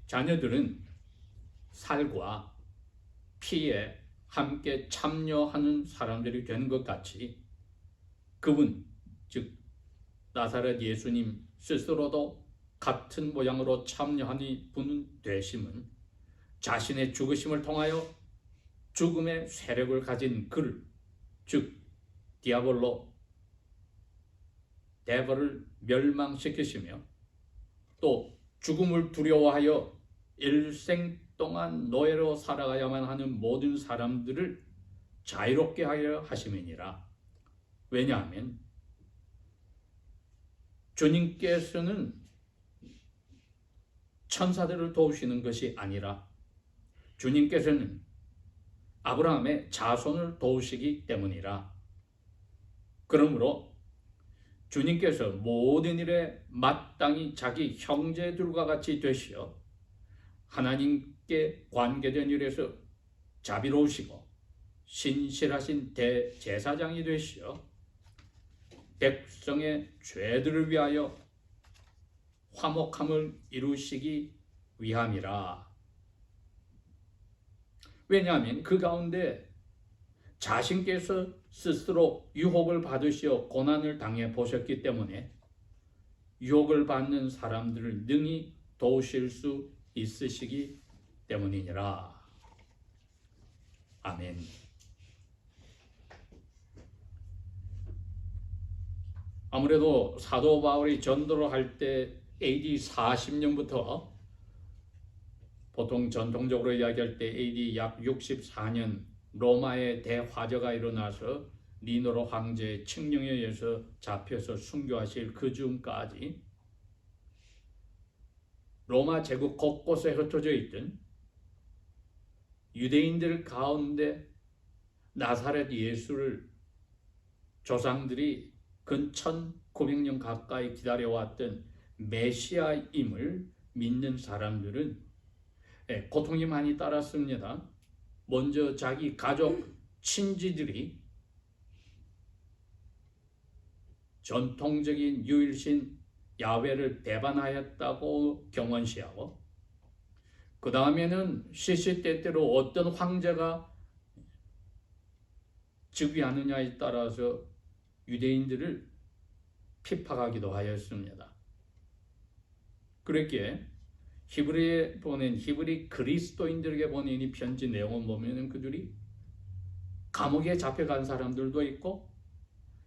자녀들은 살과 피에 함께 참여하는 사람들이 되는 것 같이 그분, 즉 나사렛 예수님 스스로도 같은 모양으로 참여하는 분 되심은 자신의 죽으심을 통하여 죽음의 세력을 가진 그를, 즉 디아볼로, 데벌을 멸망시키시며 또 죽음을 두려워하여 일생 동안 노예로 살아가야만 하는 모든 사람들을 자유롭게 하려 하심이니라. 왜냐하면 주님께서는 천사들을 도우시는 것이 아니라 주님께서는 아브라함의 자손을 도우시기 때문이라. 그러므로 주님께서 모든 일에 마땅히 자기 형제들과 같이 되시어 하나님께 관계된 일에서 자비로우시고 신실하신 대제사장이 되시어 백성의 죄들을 위하여 화목함을 이루시기 위함이라. 왜냐하면 그 가운데 자신께서 스스로 유혹을 받으시어 고난을 당해 보셨기 때문에 유혹을 받는 사람들을 능히 도우실 수 있으시기 때문이니라. 아멘. 아무래도 사도 바울이 전도를 할 때 AD 40년부터 보통 전통적으로 이야기할 때 AD 약 64년 로마의 대화재가 일어나서 니노로 황제의 칙령에 의해서 잡혀서 순교하실 그 즈음까지 로마 제국 곳곳에 흩어져 있던 유대인들 가운데 나사렛 예수를 조상들이 근 1900년 가까이 기다려왔던 메시아임을 믿는 사람들은 고통이 많이 따랐습니다. 먼저 자기 가족, 친지들이 전통적인 유일신 야훼를 배반하였다고 경원시하고, 그 다음에는 시시때때로 어떤 황제가 즉위하느냐에 따라서 유대인들을 핍박하기도 하였습니다. 그렇기에 히브리에 보낸 히브리 그리스도인들에게 보낸 이 편지 내용을 보면 그들이 감옥에 잡혀간 사람들도 있고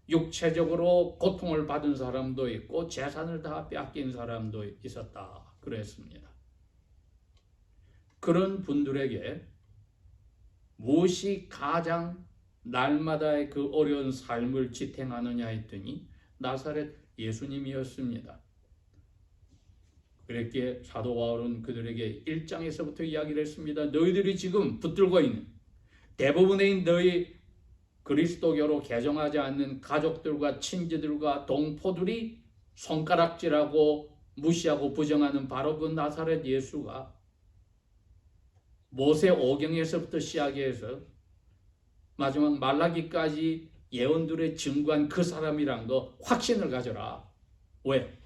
육체적으로 고통을 받은 사람도 있고 재산을 다 빼앗긴 사람도 있었다 그랬습니다. 그런 분들에게 무엇이 가장 날마다의 그 어려운 삶을 지탱하느냐 했더니 나사렛 예수님이었습니다. 그랬기에 사도 바울은 그들에게 1장에서부터 이야기를 했습니다. 너희들이 지금 붙들고 있는 대부분의 너희 그리스도교로 개종하지 않는 가족들과 친지들과 동포들이 손가락질하고 무시하고 부정하는 바로 그 나사렛 예수가 모세 오경에서부터 시작해서 마지막 말라기까지 예언들의 증거한 그 사람이란 거 확신을 가져라. 왜?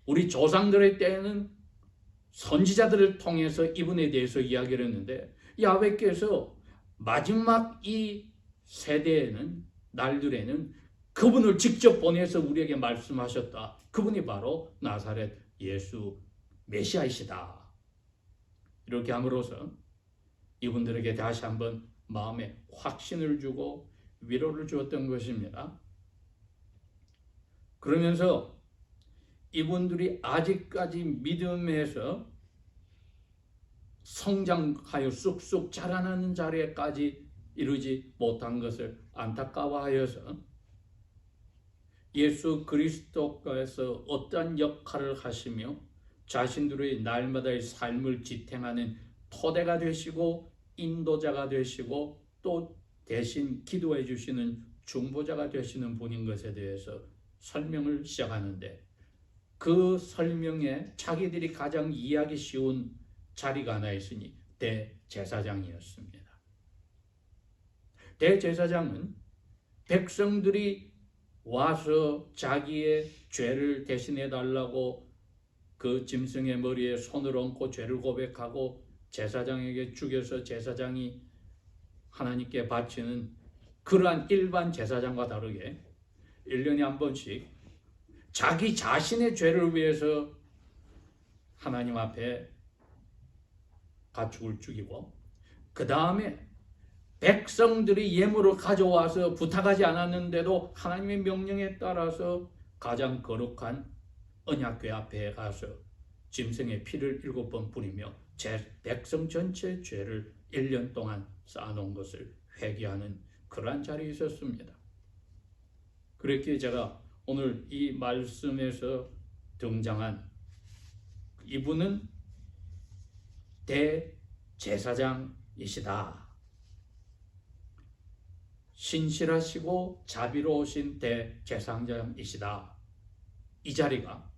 우리 조상들의 때에는 선지자들을 통해서 이분에 대해서 이야기를 했는데 야훼께서 마지막 이 세대에는 날들에는 그분을 직접 보내서 우리에게 말씀하셨다. 그분이 바로 나사렛 예수 메시아이시다. 이렇게 함으로써 이분들에게 다시 한번 마음에 확신을 주고 위로를 주었던 것입니다. 그러면서 이분들이 아직까지 믿음에서 성장하여 쑥쑥 자라나는 자리에까지 이루지 못한 것을 안타까워하여서 예수 그리스도께서 어떠한 역할을 하시며 자신들의 날마다의 삶을 지탱하는 토대가 되시고 인도자가 되시고 또 대신 기도해 주시는 중보자가 되시는 분인 것에 대해서 설명을 시작하는데 그 설명에 자기들이 가장 이해하기 쉬운 자리가 하나 있으니 대제사장이었습니다. 대제사장은 백성들이 와서 자기의 죄를 대신해 달라고 그 짐승의 머리에 손을 얹고 죄를 고백하고 제사장에게 죽여서 제사장이 하나님께 바치는 그러한 일반 제사장과 다르게 1년에 한 번씩 자기 자신의 죄를 위해서 하나님 앞에 가축을 죽이고 그 다음에 백성들이 예물을 가져와서 부탁하지 않았는데도 하나님의 명령에 따라서 가장 거룩한 언약궤 앞에 가서 짐승의 피를 7번 뿌리며 백성 전체의 죄를 1년 동안 쌓아놓은 것을 회개하는 그러한 자리에 있었습니다. 그렇기에 제가 오늘 이 말씀에서 등장한 이분은 대제사장이시다. 신실하시고 자비로우신 대제사장이시다. 이 자리가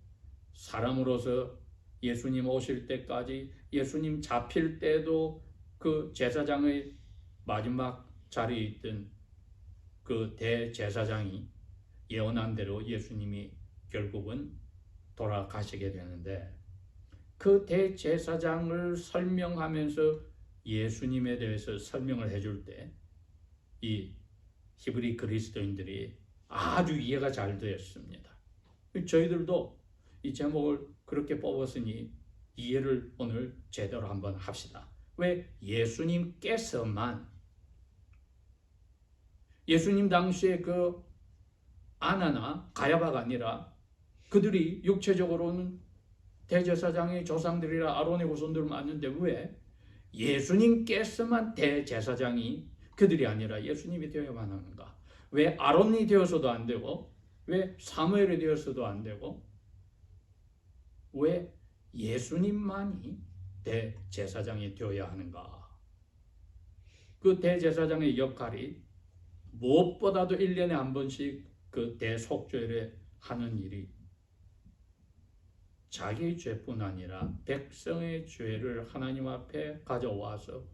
사람으로서 예수님 오실 때까지, 예수님 잡힐 때도 그 제사장의 마지막 자리에 있던 그 대제사장이 예언한 대로 예수님이 결국은 돌아가시게 되는데, 그 대제사장을 설명하면서 예수님에 대해서 설명을 해줄 때 이 히브리 그리스도인들이 아주 이해가 잘 되었습니다. 저희들도 이 제목을 그렇게 뽑았으니 이해를 오늘 제대로 한번 합시다. 왜 예수님께서만, 예수님 당시에 그 아나나 가야바가 아니라 그들이 육체적으로는 대제사장의 조상들이라 아론의 후손들 맞는데 왜 예수님께서만 대제사장이 그들이 아니라 예수님이 되어야만 하는가? 왜 아론이 되어서도 안 되고, 왜 사무엘이 되어서도 안 되고, 왜 예수님만이 대제사장이 되어야 하는가? 그 대제사장의 역할이 무엇보다도 1년에 한 번씩 그 대속죄를 하는 일이 자기의 죄뿐 아니라 백성의 죄를 하나님 앞에 가져와서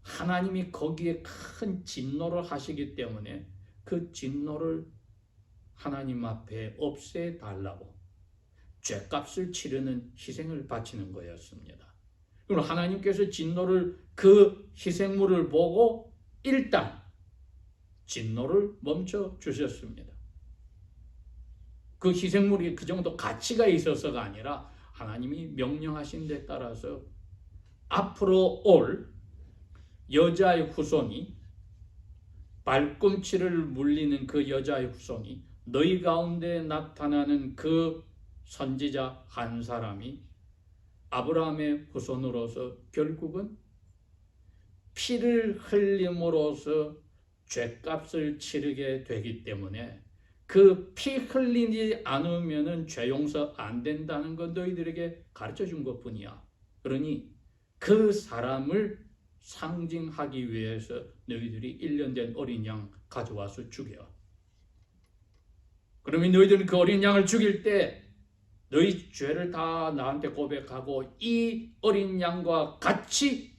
하나님이 거기에 큰 진노를 하시기 때문에 그 진노를 하나님 앞에 없애달라고 죄값을 치르는 희생을 바치는 거였습니다. 그럼 하나님께서 진노를, 그 희생물을 보고 일단 진노를 멈춰 주셨습니다. 그 희생물이 그 정도 가치가 있어서가 아니라 하나님이 명령하신 데 따라서 앞으로 올 여자의 후손이, 발꿈치를 물리는 그 여자의 후손이, 너희 가운데 나타나는 그 선지자 한 사람이 아브라함의 후손으로서 결국은 피를 흘림으로써 죄값을 치르게 되기 때문에 그 피 흘리지 않으면 죄 용서 안 된다는 건 너희들에게 가르쳐 준 것뿐이야. 그러니 그 사람을 상징하기 위해서 너희들이 1년 된 어린 양 가져와서 죽여. 그러면 너희들은 그 어린 양을 죽일 때 너희 죄를 다 나한테 고백하고 이 어린 양과 같이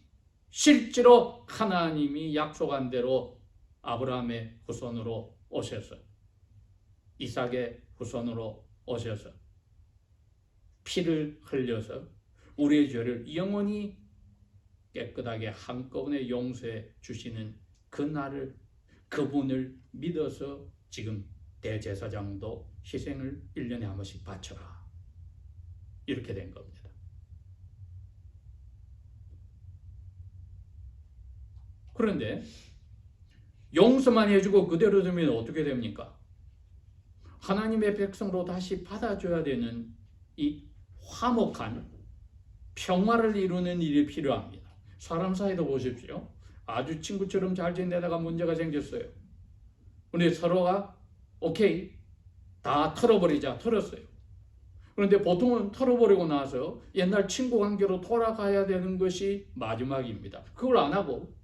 실제로 하나님이 약속한 대로 아브라함의 후손으로 오셔서, 이삭의 후손으로 오셔서 피를 흘려서 우리의 죄를 영원히 깨끗하게 한꺼번에 용서해 주시는 그날을, 그분을 믿어서 지금 대제사장도 희생을 1년에 한 번씩 바쳐라. 이렇게 된 겁니다. 그런데 용서만 해주고 그대로 두면 어떻게 됩니까? 하나님의 백성으로 다시 받아줘야 되는 이 화목한 평화를 이루는 일이 필요합니다. 사람 사이도 보십시오. 아주 친구처럼 잘 지내다가 문제가 생겼어요. 그런데 서로가 오케이, 다 털어버리자, 털었어요. 그런데 보통은 털어버리고 나서 옛날 친구 관계로 돌아가야 되는 것이 마지막입니다. 그걸 안 하고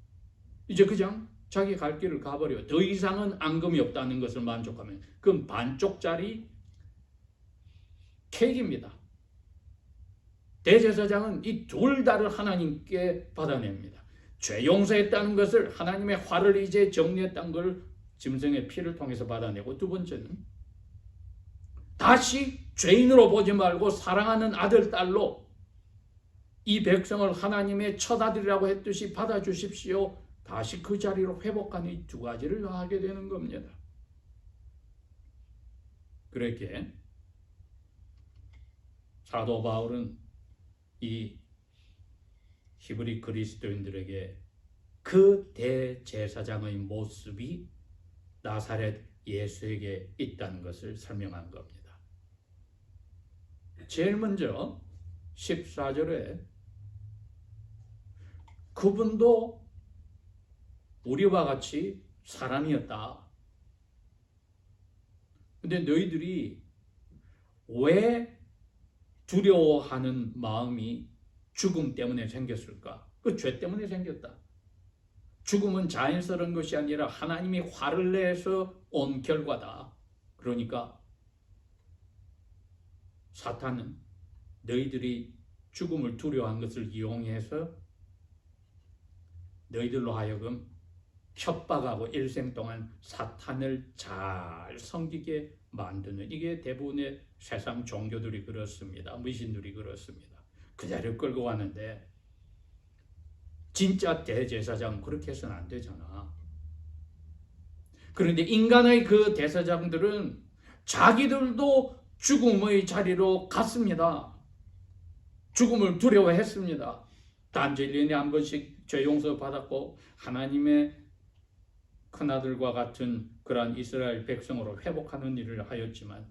이제 그냥 자기 갈 길을 가버려요. 더 이상은 앙금이 없다는 것을 만족하면 그건 반쪽짜리 케이크입니다. 대제사장은 이 둘 다를 하나님께 받아냅니다. 죄 용서했다는 것을, 하나님의 화를 이제 정리했다는 걸 짐승의 피를 통해서 받아내고, 두 번째는 다시 죄인으로 보지 말고 사랑하는 아들, 딸로 이 백성을 하나님의 첫 아들이라고 했듯이 받아주십시오. 다시 그 자리로 회복하는 이 두 가지를 하게 되는 겁니다. 그렇게 사도 바울은 이 히브리 그리스도인들에게 그 대제사장의 모습이 나사렛 예수에게 있다는 것을 설명한 겁니다. 제일 먼저 14절에 그분도 우리와 같이 사람이었다. 근데 너희들이 왜 두려워하는 마음이 죽음 때문에 생겼을까? 그 죄 때문에 생겼다. 죽음은 자연스러운 것이 아니라 하나님이 화를 내서 온 결과다. 그러니까 사탄은 너희들이 죽음을 두려워한 것을 이용해서 너희들로 하여금 협박하고 일생 동안 사탄을 잘 섬기게 만드는, 이게 대부분의 세상 종교들이 그렇습니다. 미신들이 그렇습니다. 그 자리를 끌고 왔는데 진짜 대제사장 그렇게 해서는 안 되잖아. 그런데 인간의 그 대제사장들은 자기들도 죽음의 자리로 갔습니다. 죽음을 두려워했습니다. 단지 1년에 한 번씩 죄 용서 받았고 하나님의 큰아들과 같은 그러한 이스라엘 백성으로 회복하는 일을 하였지만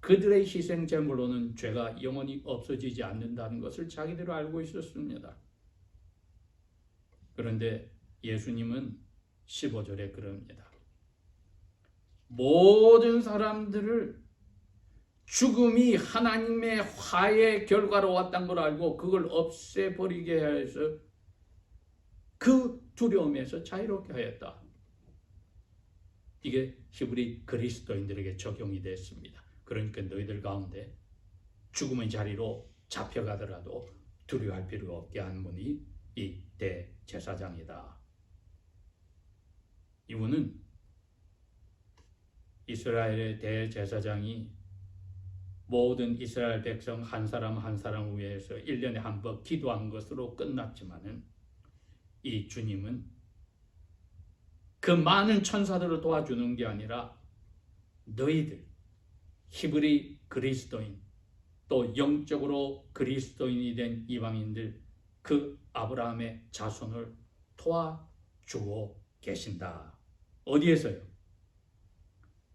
그들의 희생 제물로는 죄가 영원히 없어지지 않는다는 것을 자기들은 알고 있었습니다. 그런데 예수님은 15절에 그럽니다. 모든 사람들을 죽음이 하나님의 화의 결과로 왔다는 걸 알고 그걸 없애버리게 해서 그 두려움에서 자유롭게 하였다. 이게 히브리 그리스도인들에게 적용이 됐습니다. 그러니까 너희들 가운데 죽음의 자리로 잡혀가더라도 두려워할 필요가 없게 한 분이 이 대제사장이다. 이분은 이스라엘의 대제사장이 모든 이스라엘 백성 한 사람 한 사람을 위해서 1년에 한 번 기도한 것으로 끝났지만은 이 주님은 그 많은 천사들을 도와주는 게 아니라 너희들 히브리 그리스도인 또 영적으로 그리스도인이 된 이방인들 그 아브라함의 자손을 도와주고 계신다. 어디에서요?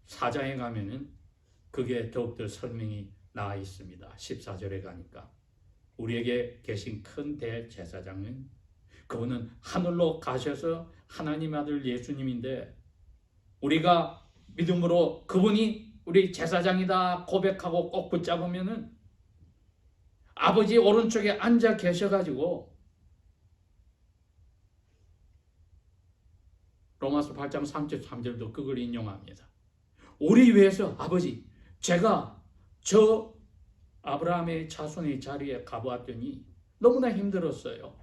사장에 가면은 그게 더욱더 설명이 나와 있습니다. 14절에 가니까 우리에게 계신 큰 대제사장은 그분은 하늘로 가셔서 하나님의 아들 예수님인데 우리가 믿음으로 그분이 우리 제사장이다 고백하고 꼭 붙잡으면은 아버지 오른쪽에 앉아 계셔가지고 로마서 8장 33절도 그걸 인용합니다. 우리 위해서 아버지 제가 저 아브라함의 자손의 자리에 가보았더니 너무나 힘들었어요.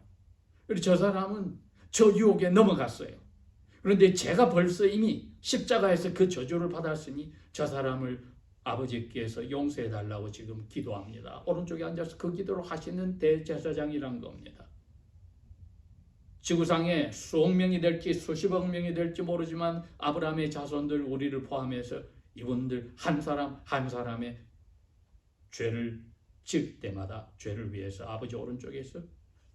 그리고 저 사람은 저 유혹에 넘어갔어요. 그런데 제가 벌써 이미 십자가에서 그 저주를 받았으니 저 사람을 아버지께서 용서해달라고 지금 기도합니다. 오른쪽에 앉아서 그 기도를 하시는 대제사장이란 겁니다. 지구상에 수억 명이 될지 수십억 명이 될지 모르지만 아브라함의 자손들 우리를 포함해서 이분들 한 사람 한 사람의 죄를 지을 때마다 죄를 위해서 아버지 오른쪽에서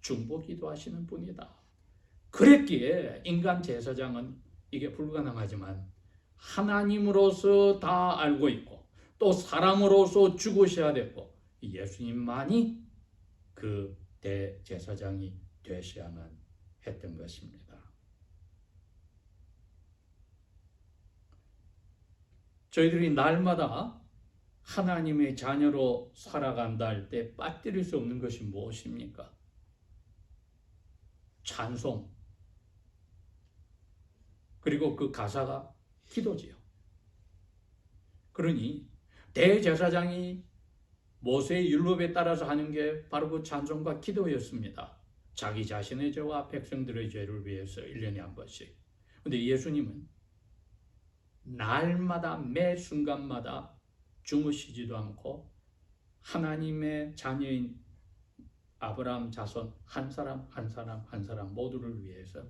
중보 기도하시는 분이다. 그랬기에 인간 제사장은 이게 불가능하지만 하나님으로서 다 알고 있고 또 사람으로서 죽으셔야 되고 예수님만이 그 대제사장이 되셔야만 했던 것입니다. 저희들이 날마다 하나님의 자녀로 살아간다 할 때 빠뜨릴 수 없는 것이 무엇입니까? 찬송, 그리고 그 가사가 기도지요. 그러니 대제사장이 모세의 율법에 따라서 하는 게 바로 그 찬송과 기도였습니다. 자기 자신의 죄와 백성들의 죄를 위해서 1년에 한 번씩. 그런데 예수님은 날마다 매 순간마다 주무시지도 않고 하나님의 자녀인 아브라함 자손 한 사람 한 사람 한 사람 모두를 위해서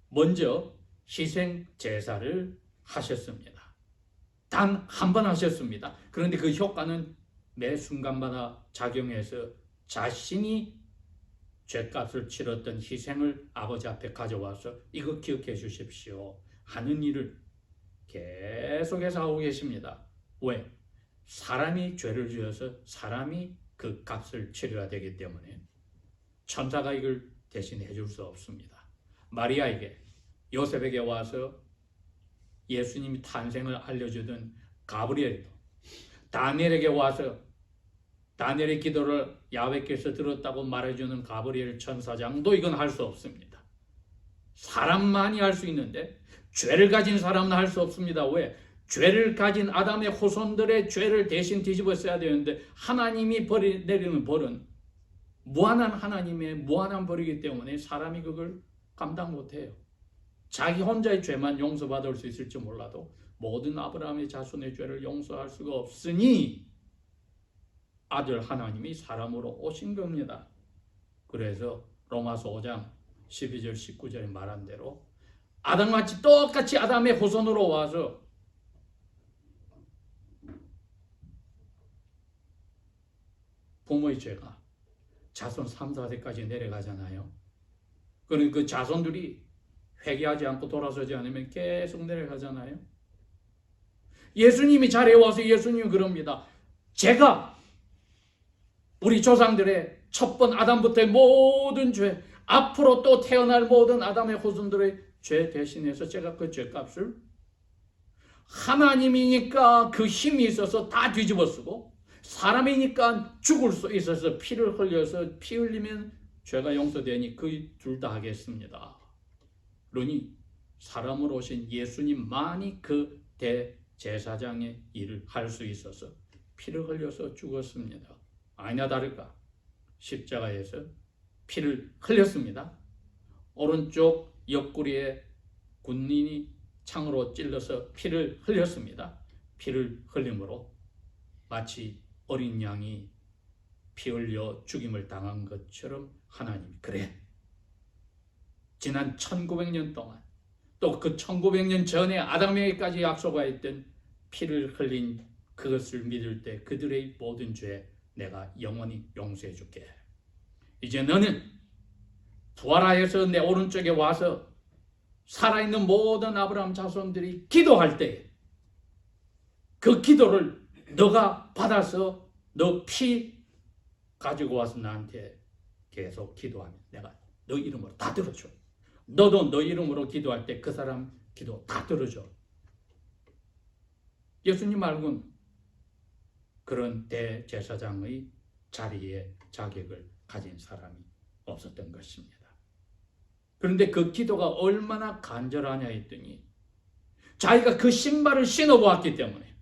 먼저 희생 제사를 하셨습니다. 단 한 번 하셨습니다. 그런데 그 효과는 매 순간마다 작용해서 자신이 죄값을 치렀던 희생을 아버지 앞에 가져와서 이거 기억해 주십시오 하는 일을 계속해서 하고 계십니다. 왜? 사람이 죄를 지어서 사람이 그 값을 치러야 되기 때문에 천사가 이걸 대신해 줄 수 없습니다. 마리아에게 요셉에게 와서 예수님이 탄생을 알려주던 가브리엘도 다니엘에게 와서 다니엘의 기도를 야훼께서 들었다고 말해주는 가브리엘 천사장도 이건 할 수 없습니다. 사람만이 할 수 있는데 죄를 가진 사람은 할 수 없습니다. 왜? 죄를 가진 아담의 후손들의 죄를 대신 뒤집어 써야 되는데 하나님이 내리는 벌은 무한한 하나님의 무한한 벌이기 때문에 사람이 그걸 감당 못해요. 자기 혼자의 죄만 용서받을 수 있을지 몰라도 모든 아브라함의 자손의 죄를 용서할 수가 없으니 아들 하나님이 사람으로 오신 겁니다. 그래서 로마서 5장 12절 19절에 말한 대로 아담같이 똑같이 아담의 후손으로 와서 부모의 죄가 자손 3, 4세까지 내려가잖아요. 그러니까 그 자손들이 회개하지 않고 돌아서지 않으면 계속 내려가잖아요. 예수님이 자리에 와서 예수님이 그럽니다. 제가 우리 조상들의 첫 번 아담부터의 모든 죄, 앞으로 또 태어날 모든 아담의 후손들의 죄 대신해서 제가 그 죄값을 하나님이니까 그 힘이 있어서 다 뒤집어 쓰고 사람이니까 죽을 수 있어서 피를 흘려서 피 흘리면 죄가 용서되니 그 둘 다 하겠습니다. 그러니 사람으로 오신 예수님만이 그 대제사장의 일을 할 수 있어서 피를 흘려서 죽었습니다. 아니나 다를까 십자가에서 피를 흘렸습니다. 오른쪽 옆구리에 군인이 창으로 찔러서 피를 흘렸습니다. 피를 흘림으로 마치 어린 양이 피 흘려 죽임을 당한 것처럼 하나님이 그래 지난 1900년 동안 또 그 1900년 전에 아담에게까지 약속하였던 피를 흘린 그것을 믿을 때 그들의 모든 죄 내가 영원히 용서해 줄게. 이제 너는 부활하여서 내 오른쪽에 와서 살아있는 모든 아브라함 자손들이 기도할 때 그 기도를 너가 받아서 너 피 가지고 와서 나한테 계속 기도하면 내가 너 이름으로 다 들어줘. 너도 너 이름으로 기도할 때 그 사람 기도 다 들어줘. 예수님 말고는 그런 대제사장의 자리에 자격을 가진 사람이 없었던 것입니다. 그런데 그 기도가 얼마나 간절하냐 했더니 자기가 그 신발을 신어보았기 때문에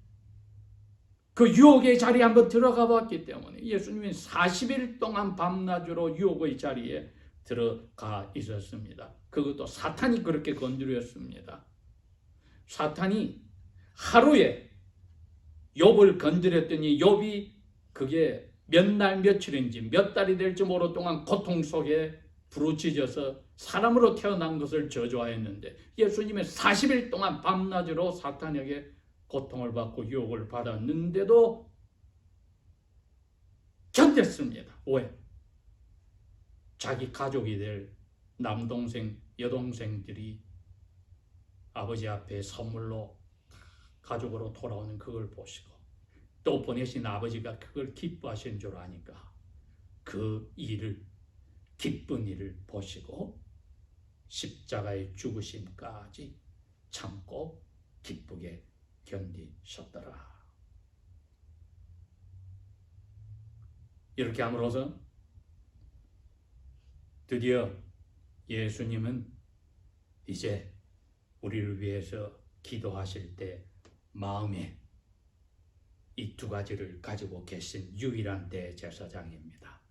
그 유혹의 자리에 한번 들어가 봤기 때문에 예수님은 40일 동안 밤낮으로 유혹의 자리에 들어가 있었습니다. 그것도 사탄이 그렇게 건드렸습니다. 사탄이 하루에 욥을 건드렸더니 욥이 그게 몇 날 며칠인지 몇 달이 될지 모를 동안 고통 속에 부르짖어서 사람으로 태어난 것을 저주하였는데 예수님은 40일 동안 밤낮으로 사탄에게 고통을 받고 유혹을 받았는데도 견뎠습니다. 왜? 자기 가족이 될 남동생, 여동생들이 아버지 앞에 선물로 가족으로 돌아오는 그걸 보시고 또 보내신 아버지가 그걸 기뻐하신 줄 아니까 그 일을 기쁜 일을 보시고 십자가의 죽으심까지 참고 기쁘게 견디셨더라. 이렇게 함으로써 드디어 예수님은 이제 우리를 위해서 기도하실 때 마음에 이 두 가지를 가지고 계신 유일한 대제사장입니다.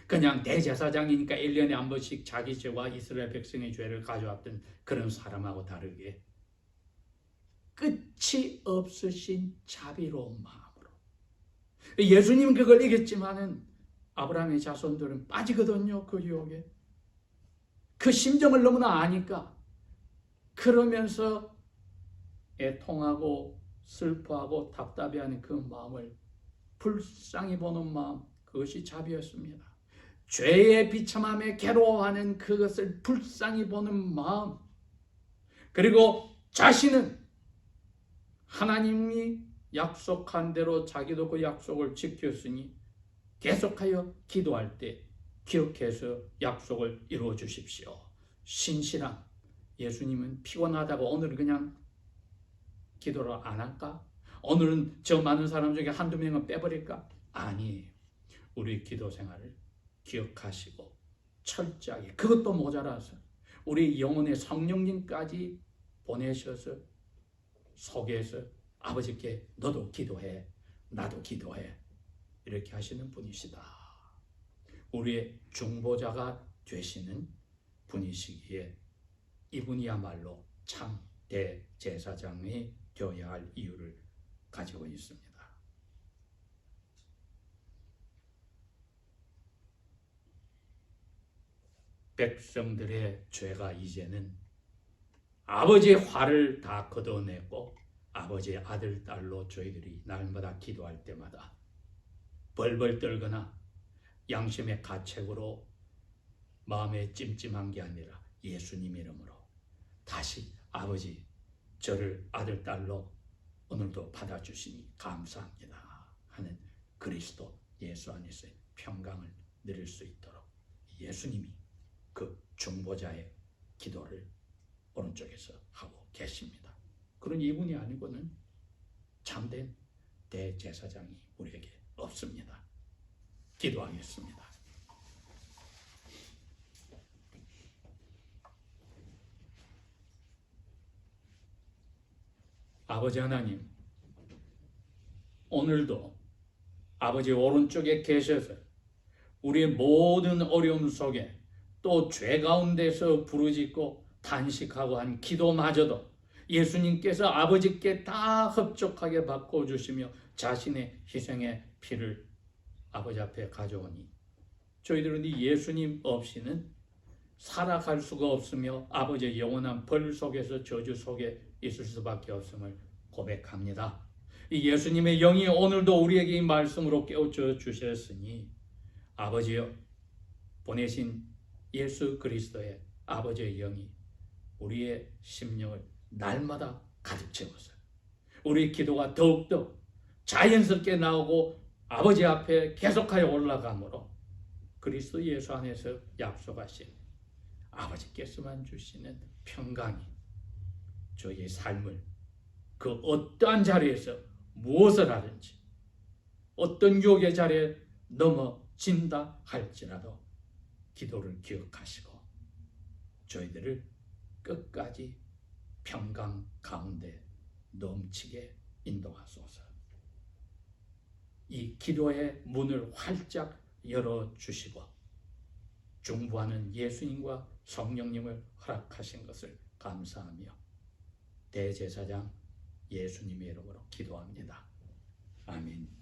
그냥 대제사장이니까 1년에 한 번씩 자기 죄와 이스라엘 백성의 죄를 가져왔던 그런 사람하고 다르게 끝이 없으신 자비로운 마음으로. 예수님은 그걸 이겼지만은 아브라함의 자손들은 빠지거든요. 그 유혹에. 그 심정을 너무나 아니까. 그러면서 애통하고 슬퍼하고 답답해하는 그 마음을 불쌍히 보는 마음, 그것이 자비였습니다. 죄의 비참함에 괴로워하는 그것을 불쌍히 보는 마음, 그리고 자신은 하나님이 약속한 대로 자기도 그 약속을 지켰으니 계속하여 기도할 때 기억해서 약속을 이루어 주십시오. 신실한 예수님은 피곤하다고 오늘 그냥 기도를 안 할까? 오늘은 저 많은 사람 중에 한두 명은 빼버릴까? 아니에요. 우리 기도 생활을 기억하시고 철저하게, 그것도 모자라서 우리 영혼의 성령님까지 보내셔서 속에서 아버지께 너도 기도해, 나도 기도해, 이렇게 하시는 분이시다. 우리의 중보자가 되시는 분이시기에 이분이야말로 참 대제사장이 되어야 할 이유를 가지고 있습니다. 백성들의 죄가 이제는 아버지의 화를 다 걷어내고 아버지의 아들, 딸로 저희들이 날마다 기도할 때마다 벌벌 떨거나 양심의 가책으로 마음에 찜찜한 게 아니라 예수님 이름으로 다시 아버지, 저를 아들, 딸로 오늘도 받아주시니 감사합니다 하는 그리스도 예수 안에서의 평강을 누릴 수 있도록 예수님이 그 중보자의 기도를 오른쪽에서 하고 계십니다. 그런 이분이 아니고는 참된 대제사장이 우리에게 없습니다. 기도하겠습니다. 아버지 하나님, 오늘도 아버지 오른쪽에 계셔서 우리의 모든 어려움 속에 또 죄 가운데서 부르짖고 단식하고 한 기도마저도 예수님께서 아버지께 다 흡족하게 바꿔주시며 자신의 희생의 피를 아버지 앞에 가져오니 저희들은 이 예수님 없이는 살아갈 수가 없으며 아버지의 영원한 벌 속에서 저주 속에 있을 수밖에 없음을 고백합니다. 이 예수님의 영이 오늘도 우리에게 이 말씀으로 깨우쳐 주셨으니 아버지여, 보내신 예수 그리스도의 아버지의 영이 우리의 심령을 날마다 가득 채워서 우리 기도가 더욱더 자연스럽게 나오고 아버지 앞에 계속하여 올라가므로 그리스도 예수 안에서 약속하신 아버지께서만 주시는 평강이 저희의 삶을 그 어떠한 자리에서 무엇을 하든지 어떤 유혹의 자리에 넘어진다 할지라도 기도를 기억하시고 저희들을 끝까지 평강 가운데 넘치게 인도하소서. 이 기도의 문을 활짝 열어주시고 중보하는 예수님과 성령님을 허락하신 것을 감사하며 대제사장 예수님의 이름으로 기도합니다. 아멘.